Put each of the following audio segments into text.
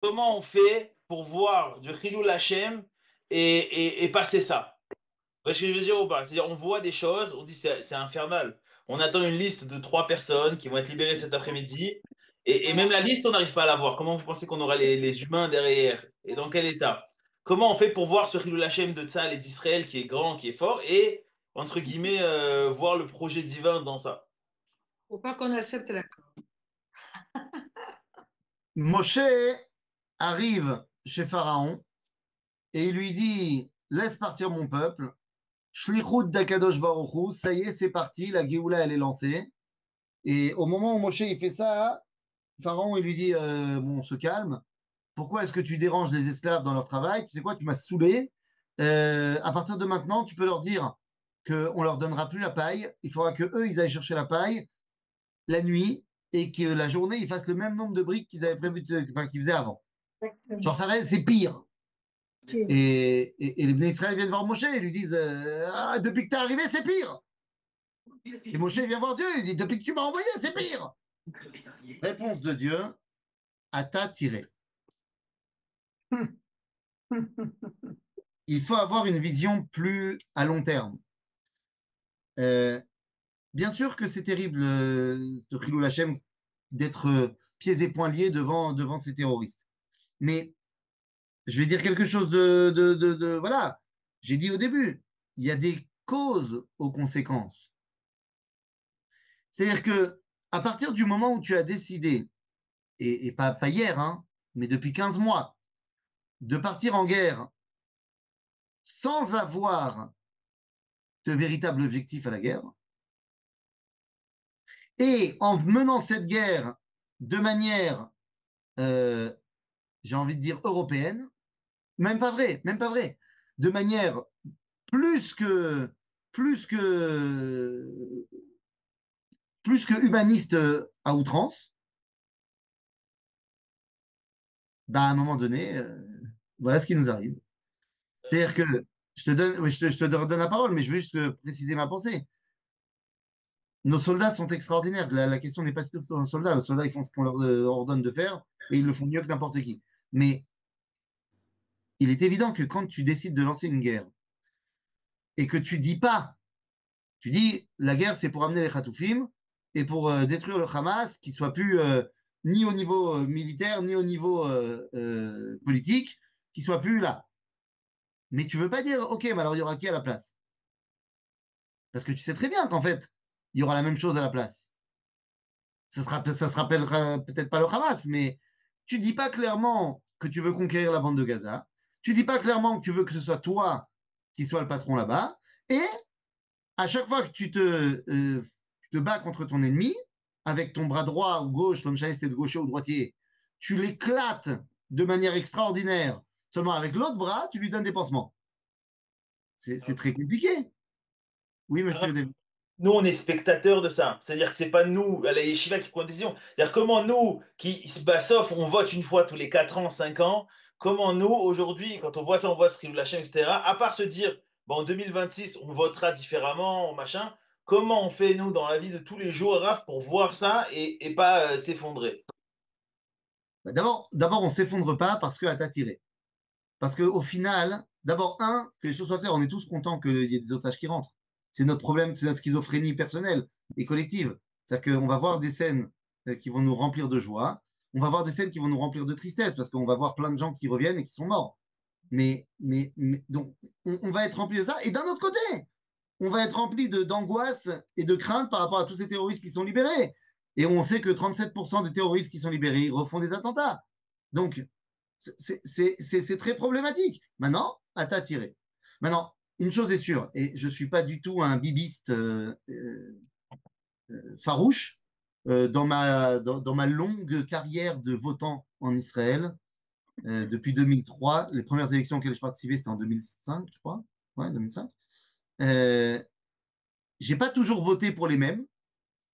Comment on fait pour voir du Chilul Hashem et passer ça? Vous voyez ce que je veux dire ou pas? C'est-à-dire, on voit des choses, on dit c'est infernal. On attend une liste de 3 personnes qui vont être libérées cet après-midi. Et même la liste, on n'arrive pas à la voir. Comment vous pensez qu'on aura les humains derrière? Et dans quel état? Comment on fait pour voir ce Chilul Hashem de Tzal et d'Israël qui est grand, qui est fort, et, entre guillemets, voir le projet divin dans ça? Faut pas qu'on accepte la corde. Moshe arrive chez Pharaon et il lui dit laisse partir mon peuple. Shlichut d'Akadosh Baruch Hu, ça y est, c'est parti, la Géoula elle est lancée. Et au moment où Moshe il fait ça, Pharaon il lui dit bon, on se calme. Pourquoi est-ce que tu déranges les esclaves dans leur travail? Tu sais quoi, tu m'as saoulé. À partir de maintenant, tu peux leur dire qu'on leur donnera plus la paille. Il faudra que eux ils aillent chercher la paille la nuit et que la journée ils fassent le même nombre de briques qu'ils avaient prévu, enfin qu'ils faisaient avant. Genre ça va, c'est pire. Et les Bnei Israël viennent voir Moshe et lui disent ah, depuis que tu es arrivé, c'est pire. Et Moshe vient voir Dieu et dit depuis que tu m'as envoyé, c'est pire. Réponse de Dieu Ata tiré. Il faut avoir une vision plus à long terme. Euh, Bien sûr que c'est terrible de Khilou Lachem d'être pieds et poings liés devant ces terroristes. Mais je vais dire quelque chose voilà. J'ai dit au début, il y a des causes aux conséquences. C'est-à-dire que à partir du moment où tu as décidé, et pas hier, hein, mais depuis 15 mois, de partir en guerre sans avoir de véritable objectif à la guerre, et en menant cette guerre de manière, euh, j'ai envie de dire, européenne, même pas vrai, de manière plus que, plus que, plus que humaniste à outrance, bah, à un moment donné, voilà ce qui nous arrive. C'est-à-dire que je te redonne la parole, mais je veux juste préciser ma pensée. Nos soldats sont extraordinaires. La question n'est pas sur nos soldats. Les soldats, ils font ce qu'on leur ordonne de faire et ils le font mieux que n'importe qui. Mais il est évident que quand tu décides de lancer une guerre et que tu dis pas, tu dis la guerre c'est pour amener les Khatoufim et pour détruire le Hamas, qui soit plus ni au niveau militaire ni au niveau politique, qui soit plus là. Mais tu veux pas dire ok, mais alors il y aura qui à la place? Parce que tu sais très bien qu'en fait il y aura la même chose à la place. Ça se rappellera peut-être pas le Hamas, mais tu dis pas clairement que tu veux conquérir la bande de Gaza. Tu dis pas clairement que tu veux que ce soit toi qui sois le patron là-bas. Et à chaque fois que tu te bats contre ton ennemi, avec ton bras droit ou gauche, comme ça c'était de gaucher ou droitier, tu l'éclates de manière extraordinaire. Seulement avec l'autre bras, tu lui donnes des pansements. C'est très compliqué. Oui, monsieur David. Nous, on est spectateurs de ça. C'est-à-dire que c'est pas nous, à la yeshiva, qui prenons des décisions. C'est-à-dire comment nous, bah, sauf on vote une fois tous les 4 ans, 5 ans, comment nous, aujourd'hui, quand on voit ça, on voit ce qu'il la chaîne, etc., à part se dire, bon, en 2026, on votera différemment, machin, comment on fait, nous, dans la vie de tous les jours, Raph, pour voir ça et pas s'effondrer? Bah, d'abord, on s'effondre pas parce que à t'attirer. Parce qu'au final, d'abord, que les choses soient claires, on est tous contents qu'il y ait des otages qui rentrent. C'est notre problème, c'est notre schizophrénie personnelle et collective. C'est-à-dire qu'on va voir des scènes qui vont nous remplir de joie, on va voir des scènes qui vont nous remplir de tristesse, parce qu'on va voir plein de gens qui reviennent et qui sont morts. Donc, on va être rempli de ça. Et d'un autre côté, on va être rempli d'angoisse et de crainte par rapport à tous ces terroristes qui sont libérés. Et on sait que 37% des terroristes qui sont libérés refont des attentats. Donc, c'est très problématique. Maintenant, à t'attirer. Maintenant, une chose est sûre, et je ne suis pas du tout un bibiste farouche, dans ma longue carrière de votant en Israël, depuis 2003, les premières élections auxquelles je participais, c'était en 2005, je crois. Ouais, 2005. Euh, j'ai pas toujours voté pour les mêmes.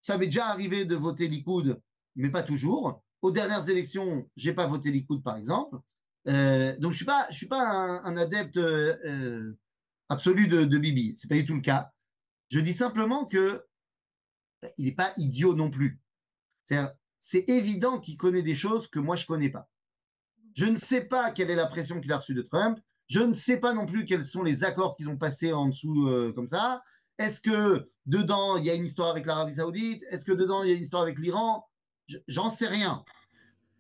Ça m'est déjà arrivé de voter Likoud, mais pas toujours. Aux dernières élections, j'ai pas voté Likoud, par exemple. Donc je suis pas un adepte absolu de Bibi. C'est pas du tout le cas. Je dis simplement que il n'est pas idiot non plus. C'est évident qu'il connaît des choses que moi je connais pas. Je ne sais pas quelle est la pression qu'il a reçue de Trump. Je ne sais pas non plus quels sont les accords qu'ils ont passés en dessous comme ça. Est-ce que dedans, il y a une histoire avec l'Arabie Saoudite? Est-ce que dedans, il y a une histoire avec l'Iran? J'en sais rien.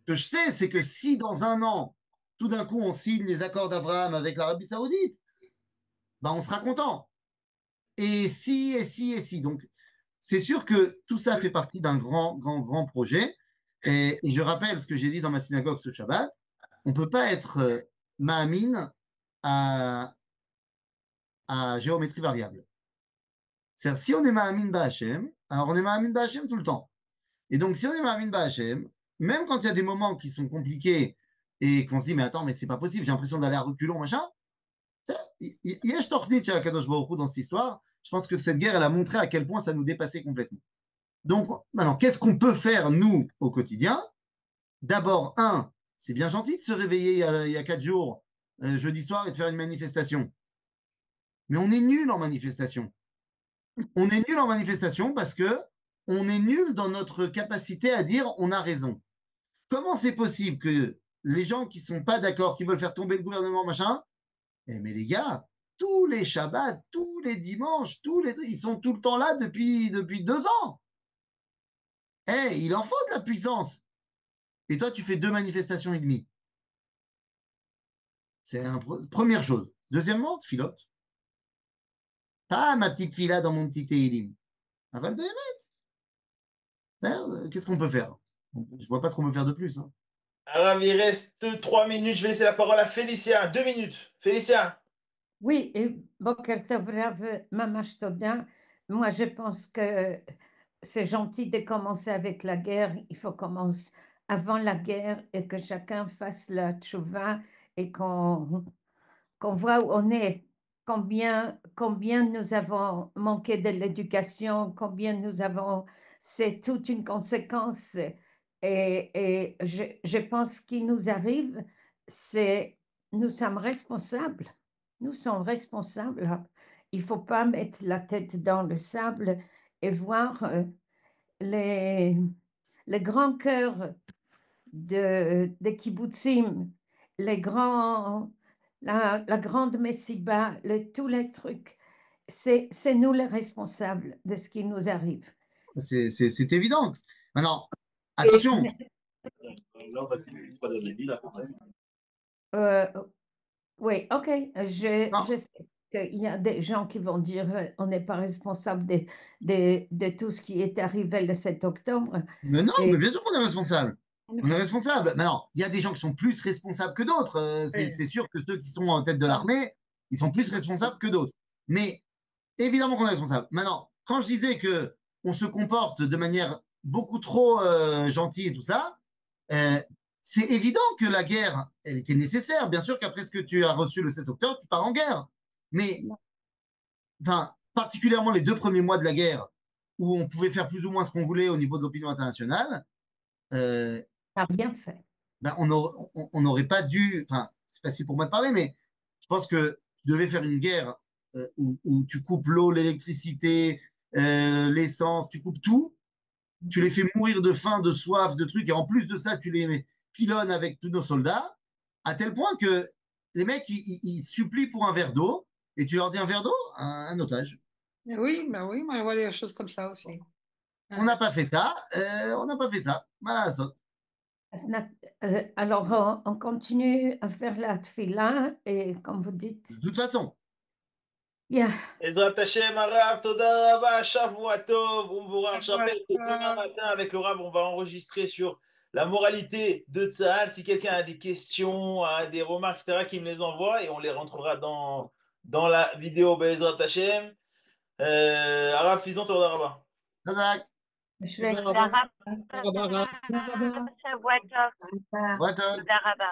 Ce que je sais, c'est que si dans un an, tout d'un coup, on signe les accords d'Abraham avec l'Arabie Saoudite, ben, on sera content. Et si, et si, et si. Donc, c'est sûr que tout ça fait partie d'un grand, grand, grand projet. Et je rappelle ce que j'ai dit dans ma synagogue ce Shabbat. On ne peut pas être Mahamine à géométrie variable. C'est-à-dire, si on est Mahamine Ba'Hashem, alors on est Mahamine Ba'Hashem tout le temps. Et donc, si on est Mahamine Ba'Hashem, même quand il y a des moments qui sont compliqués et qu'on se dit, mais attends, mais c'est pas possible, j'ai l'impression d'aller à reculons, machin, il y a Shtornit chez Akadosh Baruch Hu dans cette histoire. Je pense que cette guerre, elle a montré à quel point ça nous dépassait complètement. Donc, maintenant, qu'est-ce qu'on peut faire, nous, au quotidien? D'abord, c'est bien gentil de se réveiller il y a 4 jours, jeudi soir, et de faire une manifestation. Mais on est nul en manifestation. On est nul en manifestation parce que on est nul dans notre capacité à dire on a raison. Comment c'est possible que les gens qui sont pas d'accord, qui veulent faire tomber le gouvernement, machin, mais les gars, tous les Shabbats, tous les dimanches, ils sont tout le temps là depuis 2 ans. Il en faut de la puissance. Et toi, tu fais 2 manifestations et demie. C'est la première chose. Deuxièmement, filote. Pas ma petite filla dans mon petit Teilim. Aval qu'est-ce qu'on peut faire? Je vois pas ce qu'on peut faire de plus. Hein. Alors, il reste 3 minutes. Je vais laisser la parole à Félicia. 2 minutes. Félicia. Oui, et Boker Tov Rav, Mamash Toda. Moi, je pense que c'est gentil de commencer avec la guerre. Il faut commencer avant la guerre et que chacun fasse la tchouva et qu'on voit où on est, combien nous avons manqué de l'éducation, combien nous avons, c'est toute une conséquence. Et je pense qu'il nous arrive, c'est, nous sommes responsables. Nous sommes responsables. Il faut pas mettre la tête dans le sable et voir les, les grands cœurs des kibbutzim, les grands, la grande messiba, tous les trucs. C'est nous les responsables de ce qui nous arrive. C'est évident. Maintenant, Et, attention. euh, oui, ok. Non, Je sais qu'il y a des gens qui vont dire on n'est pas responsable de tout ce qui est arrivé le 7 octobre. mais non, mais Et, bien sûr qu'on est responsable. On est responsable. Maintenant, il y a des gens qui sont plus responsables que d'autres. C'est sûr que ceux qui sont en tête de l'armée, ils sont plus responsables que d'autres. Mais évidemment qu'on est responsable. Maintenant, quand je disais que on se comporte de manière beaucoup trop gentille et tout ça, euh, c'est évident que la guerre, elle était nécessaire. Bien sûr qu'après ce que tu as reçu le 7 octobre, tu pars en guerre. Mais enfin, particulièrement les 2 premiers mois de la guerre, où on pouvait faire plus ou moins ce qu'on voulait au niveau de l'opinion internationale, euh, n'a rien fait. ben, on n'aurait pas dû. Enfin, c'est facile pour moi de parler, mais je pense que tu devais faire une guerre où tu coupes l'eau, l'électricité, l'essence, tu coupes tout. Tu les fais mourir de faim, de soif, de trucs, et en plus de ça, tu les pilonnes avec tous nos soldats, à tel point que les mecs, ils supplient pour un verre d'eau, et tu leur dis un verre d'eau, un otage. Oui, bah oui, moi je vois les choses comme ça aussi. On n'a pas fait ça, on n'a pas fait ça. Voilà, ça. Alors, on continue à faire la tfila et comme vous dites, De toute façon, yeah. Ezrat Hashem, Arav, Toda Rabba, Shavua Tov. On vous rappelle que demain matin, avec le Rav, on va enregistrer sur la moralité de Tzahal. Si quelqu'un a des questions, a des remarques, etc., qu'il me les envoie et on les rentrera dans la vidéo Bezrat Hashem. Arav, Fison, Toda Rabba. Razak, Je- Waton. תודה רבה.